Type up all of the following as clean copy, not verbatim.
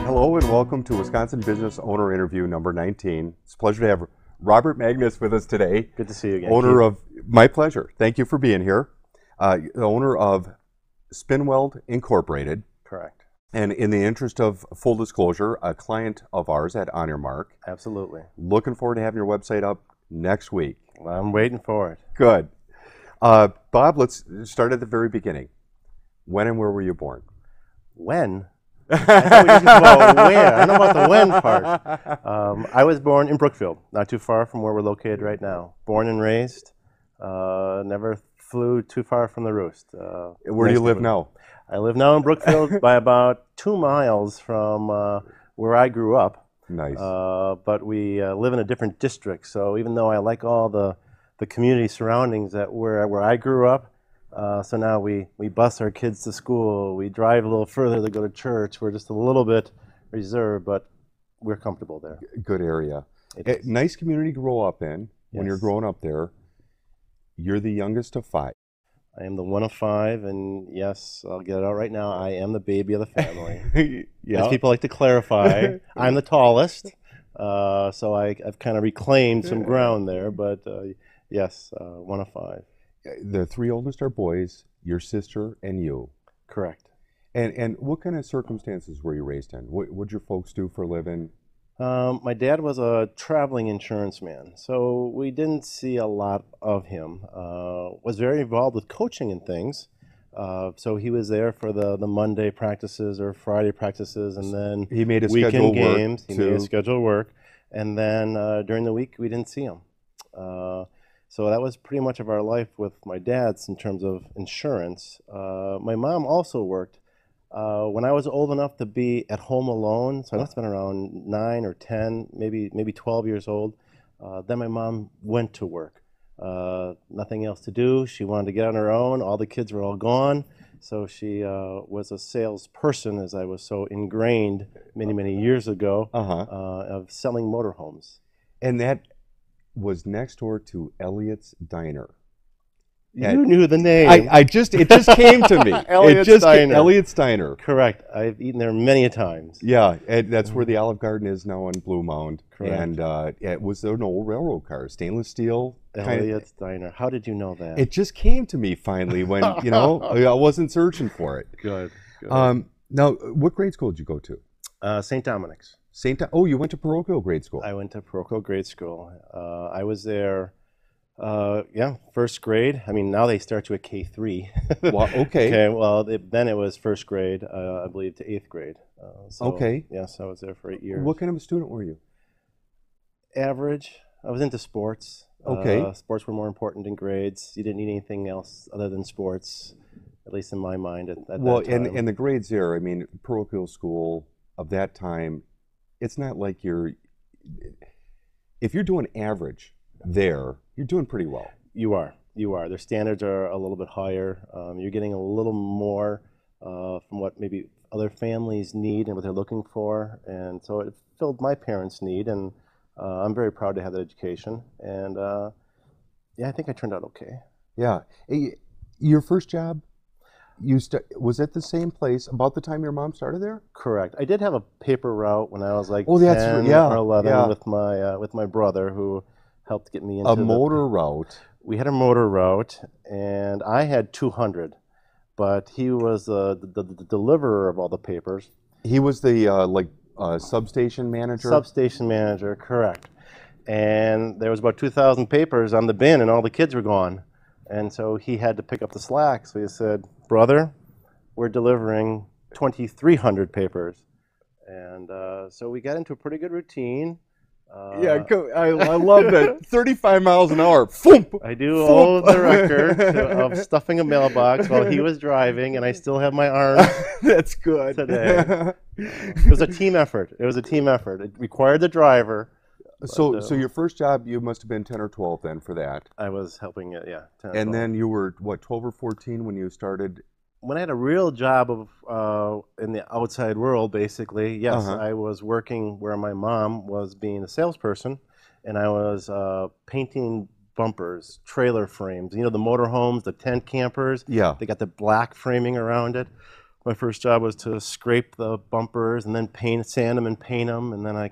Hello and welcome to Wisconsin Business Owner Interview number 19. It's a pleasure to have Robert Magnus with us today. Good to see you again. Owner of, my pleasure. Thank you for being here. The owner of Spinweld Incorporated. Correct. And in the interest of full disclosure, a client of ours at OnYourMark. Absolutely. Looking forward to having your website up next week. Well, I'm waiting for it. Good. Bob, let's start at the very beginning. When and where were you born? When? I thought we were just about where. I don't know about the when part. I was born in Brookfield, not too far from where we're located right now. Born and raised. Never flew too far from the roost. Where do you live now? I live now in Brookfield by about 2 miles from where I grew up. Nice. But we live in a different district, so even though I like all the community surroundings that where I grew up, so now we bus our kids to school, we drive a little further to go to church. We're just a little bit reserved, but we're comfortable there. Good area. Nice community to grow up in. When you're growing up there. You're the youngest of 5. I am the one of 5, and yes, I'll get it out right now. I am the baby of the family. As people like to clarify, I'm the tallest, so I've kind of reclaimed some ground there, but yes, one of 5. The 3 oldest are boys, your sister and you. Correct. And what kind of circumstances were you raised in? What'd your folks do for a living? My dad was a traveling insurance man, so we didn't see a lot of him. Was very involved with coaching and things, so he was there for the Monday practices or Friday practices, and then he made a weekend games. Work he made a schedule work, and then during the week we didn't see him. So that was pretty much of our life with my dad's in terms of insurance. My mom also worked. When I was old enough to be at home alone, so I must have been around 9 or 10, maybe 12 years old, then my mom went to work. Nothing else to do. She wanted to get on her own. All the kids were all gone. So she was a salesperson, as I was so ingrained many years ago, of selling motorhomes. And that was next door to Elliot's Diner. You knew the name. It just came to me. Elliot's Diner. Correct. I've eaten there many a times. Yeah, and that's where the Olive Garden is now on Blue Mound. Correct. And it was an old railroad car, stainless steel. Elliot's Diner. How did you know that? It just came to me finally when, I wasn't searching for it. Good. Now, what grade school did you go to? St. Dominic's. Oh, you went to parochial grade school. I went to parochial grade school. I was there, first grade. I mean, now they start you at K3. Well, okay. Okay. Well, then it was first grade, I believe, to 8th grade. Okay. Yes, I was there for 8 years. What kind of a student were you? Average. I was into sports. Okay. Sports were more important than grades. You didn't need anything else other than sports, at least in my mind at that time. And the grades there, I mean, parochial school of that time, it's not like if you're doing average there, you're doing pretty well. You are. Their standards are a little bit higher. You're getting a little more from what maybe other families need and what they're looking for. And so it filled my parents' need, and I'm very proud to have that education. And I think I turned out okay. Yeah. Your first job, was it the same place about the time your mom started there? Correct. I did have a paper route when I was like 10 or 11 with my brother, who helped get me into a motor route. We had a motor route, and I had 200, but he was the deliverer of all the papers. He was the substation manager? Substation manager, correct. And there was about 2,000 papers on the bin, and all the kids were gone. And so he had to pick up the slack. So he said, "Brother, we're delivering 2,300 papers." And so we got into a pretty good routine. I love that. 35 miles an hour. I do hold the record of stuffing a mailbox while he was driving, and I still have my arms. That's good. Today. It was a team effort. It required the driver. So your first job, you must have been 10 or 12 then for that. I was helping it, 10 or 12. And then you were, 12 or 14 when you started? When I had a real job in the outside world, basically, yes, I was working where my mom was being a salesperson, and I was painting bumpers, trailer frames. You know, the motorhomes, the tent campers? Yeah. They got the black framing around it. My first job was to scrape the bumpers and then sand them and paint them, and then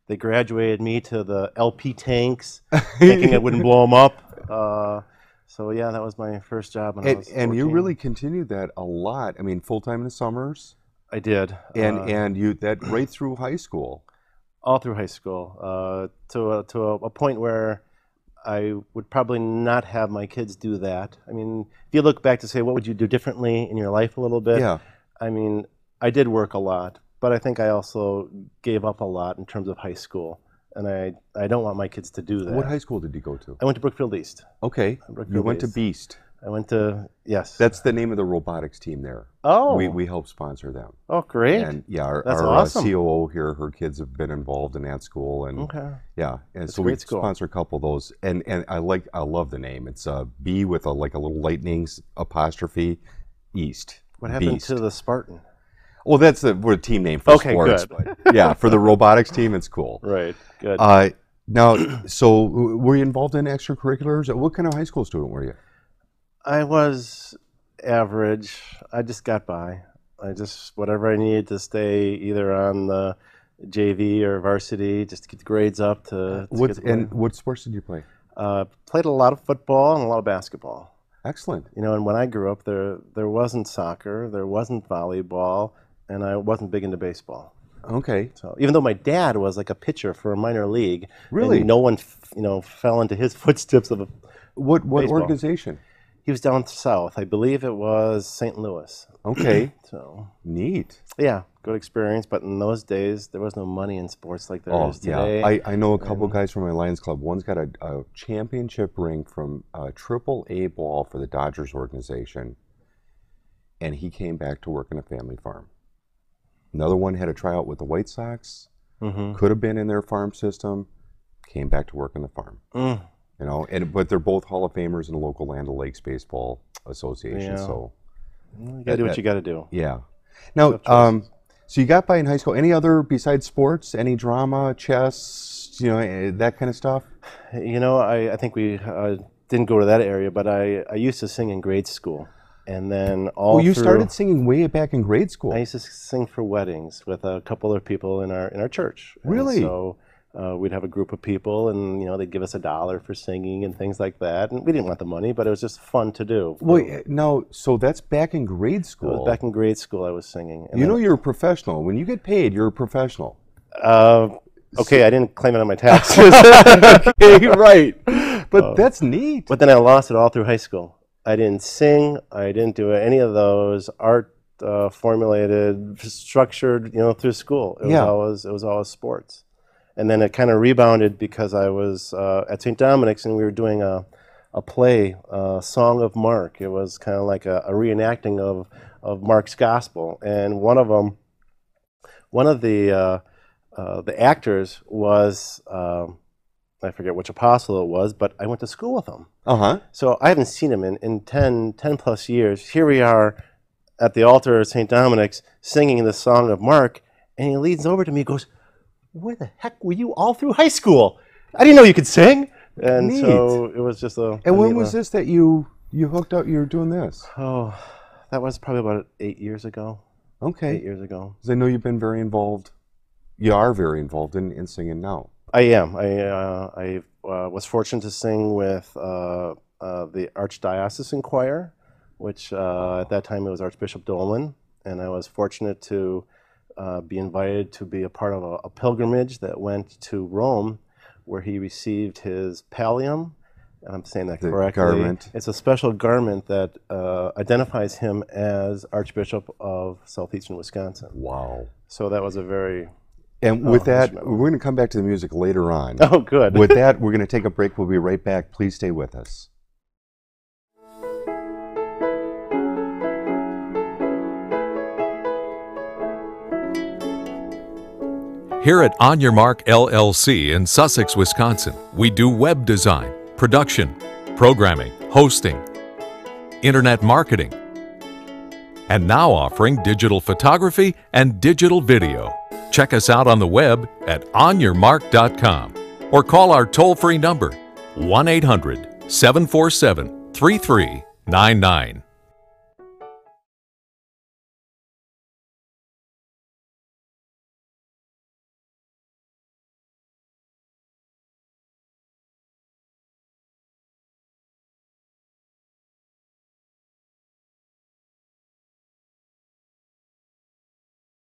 they graduated me to the LP tanks, thinking it wouldn't blow them up. So yeah, that was my first job when I was 14. And you really continued that a lot. I mean, full-time in the summers? I did. And you that right through high school? All through high school, to a point where I would probably not have my kids do that. I mean, if you look back to say, what would you do differently in your life a little bit? Yeah. I mean, I did work a lot, but I think I also gave up a lot in terms of high school. And I don't want my kids to do that. What high school did you go to? I went to Brookfield East. Okay. You went to Beast. I went to, yes. That's the name of the robotics team there. Oh. We help sponsor them. Oh, great. And yeah, our awesome. COO here, her kids have been involved in that school. And yeah, and That's so we sponsor a couple of those. And I love the name. It's a B with like a little lightning apostrophe, East. What happened Beast. to the Spartan? Well, that's the team name for sports. Good. But yeah, for the robotics team, it's cool. Right, good. Now, so were you involved in extracurriculars? What kind of high school student were you? I was average. I just got by. Whatever I needed to stay either on the JV or varsity, just to get the grades up what sports did you play? Played a lot of football and a lot of basketball. Excellent. You know, and when I grew up, there wasn't soccer, there wasn't volleyball, and I wasn't big into baseball. Okay. So even though my dad was like a pitcher for a minor league, really, and no one fell into his footsteps of a what baseball. Organization? He was down south. I believe it was St. Louis. Okay. So neat. Yeah, good experience. But in those days, there was no money in sports like there is today. Yeah. I know a couple guys from my Lions Club. One's got a championship ring from a AAA ball for the Dodgers organization, and he came back to work on a family farm. Another one had a tryout with the White Sox. Could have been in their farm system. Came back to work on the farm. You know, but they're both Hall of Famers in the local Land O'Lakes Baseball Association. Yeah. So you gotta do what you gotta do. Yeah. Now, so you got by in high school. Any other besides sports? Any drama, chess? You know, that kind of stuff. You know, I think we didn't go to that area, but I used to sing in grade school, and then you started singing way back in grade school. I used to sing for weddings with a couple of people in our church. Really? And so we'd have a group of people, and they'd give us $1 for singing and things like that. And we didn't want the money, but it was just fun to do. Wait, no, so that's back in grade school. It was back in grade school I was singing. And you're a professional. When you get paid, you're a professional. Okay, I didn't claim it on my taxes. Okay, right. But that's neat. But then I lost it all through high school. I didn't sing. I didn't do any of those art formulated, structured, through school. It was always sports. And then it kind of rebounded because I was at St. Dominic's, and we were doing a play, Song of Mark. It was kind of like a reenacting of Mark's gospel. And one of the actors was, I forget which apostle it was, but I went to school with him. So I haven't seen him in 10 plus years. Here we are at the altar of St. Dominic's singing the Song of Mark, and he leans over to me and goes, "Where the heck were you all through high school? I didn't know you could sing." And neat. So it was just And when was this that you hooked up, you were doing this? Oh, that was probably about 8 years ago. Okay. 8 years ago. Because I know you've been very involved. You are very involved in singing now. I am. I was fortunate to sing with the Archdiocesan Choir, which at that time it was Archbishop Dolan, and I was fortunate to be invited to be a part of a pilgrimage that went to Rome, where he received his pallium, and I'm saying that correctly. Garment. It's a special garment that identifies him as Archbishop of Southeastern Wisconsin. Wow. So that was a very... And with that, we're going to come back to the music later on. Oh, good. With that, we're going to take a break. We'll be right back. Please stay with us. Here at OnYourMark LLC in Sussex, Wisconsin, we do web design, production, programming, hosting, internet marketing, and now offering digital photography and digital video. Check us out on the web at onyourmark.com or call our toll-free number 1-800-747-3399.